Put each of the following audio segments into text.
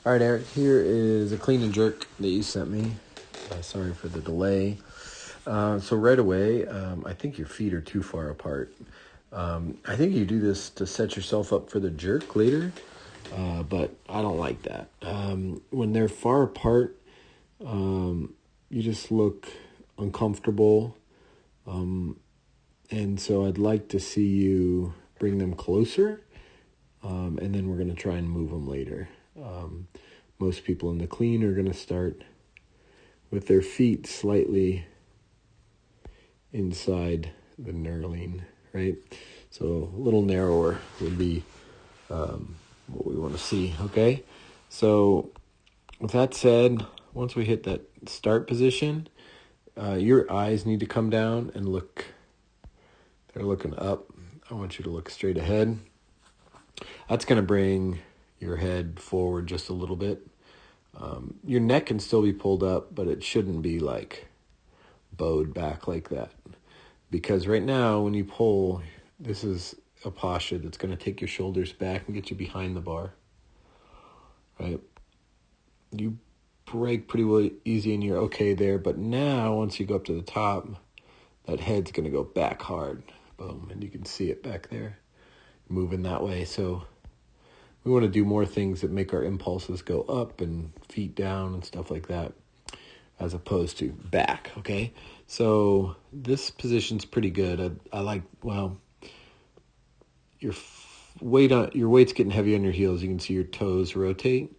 All right, Eric, here is a clean and jerk that you sent me. Sorry for the delay. So right away, I think your feet are too far apart. I think you do this to set yourself up for the jerk later, but I don't like that. When they're far apart, you just look uncomfortable. And so I'd like to see you bring them closer, and then we're going to try and move them later. Most people in the clean are going to start with their feet slightly inside the knurling, right? So a little narrower would be what we want to see, okay? So with that said, once we hit that start position, your eyes need to come down and look. They're looking up. I want you to look straight ahead. That's going to bring your head forward just a little bit. Your neck can still be pulled up, but it shouldn't be like bowed back like that. Because right now, when you pull, this is a posture that's going to take your shoulders back and get you behind the bar. Right? You break pretty well easy and you're okay there. But now, once you go up to the top, that head's going to go back hard. Boom. And you can see it back there moving that way. So we want to do more things that make our impulses go up and feet down and stuff like that, as opposed to back, okay? So this position's pretty good. I like, well, your weight's getting heavy on your heels. You can see your toes rotate.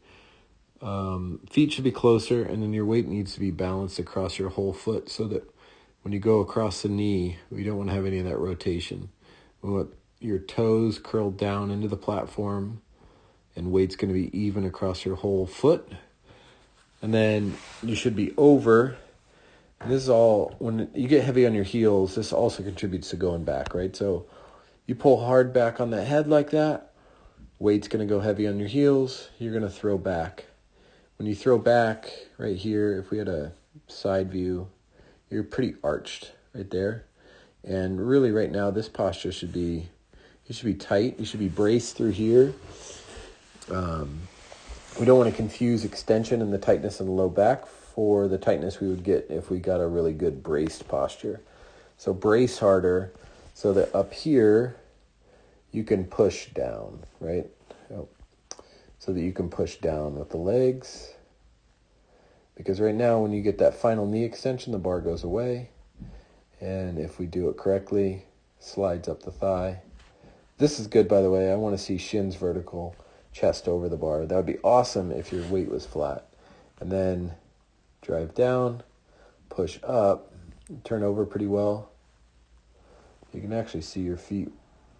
Feet should be closer, and then your weight needs to be balanced across your whole foot so that when you go across the knee, we don't want to have any of that rotation. We want your toes curled down into the platform, and weight's going to be even across your whole foot. And then you should be over. And this is all, when you get heavy on your heels, this also contributes to going back, right? So you pull hard back on that head like that, weight's going to go heavy on your heels, you're going to throw back. When you throw back right here, if we had a side view, you're pretty arched right there. And really right now, this posture should be, you should be tight. You should be braced through here. We don't want to confuse extension and the tightness in the low back for the tightness we would get if we got a really good braced posture. So brace harder so that up here you can push down, right? So that you can push down with the legs. Because right now when you get that final knee extension, the bar goes away. And if we do it correctly, slides up the thigh. This is good, by the way. I want to see shins vertical, chest over the bar. That would be awesome if your weight was flat. And then drive down, push up, turn over pretty well. You can actually see your feet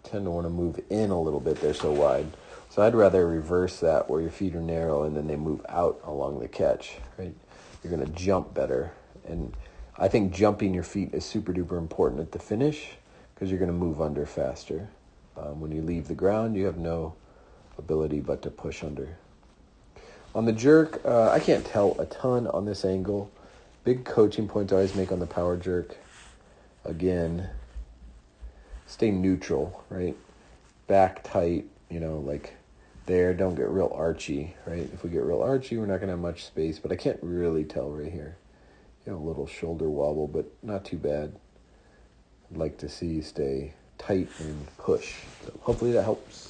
tend to want to move in a little bit. They're so wide. So I'd rather reverse that where your feet are narrow and then they move out along the catch, right? You're going to jump better. And I think jumping your feet is super duper important at the finish because you're going to move under faster. When you leave the ground, you have no ability but to push under. On the jerk, I can't tell a ton on this angle. Big coaching points I always make on the power jerk. Again, stay neutral, right? Back tight, like there. Don't get real archy, right? If we get real archy, we're not going to have much space, but I can't really tell right here. A little shoulder wobble, but not too bad. I'd like to see you stay tight and push. So hopefully that helps.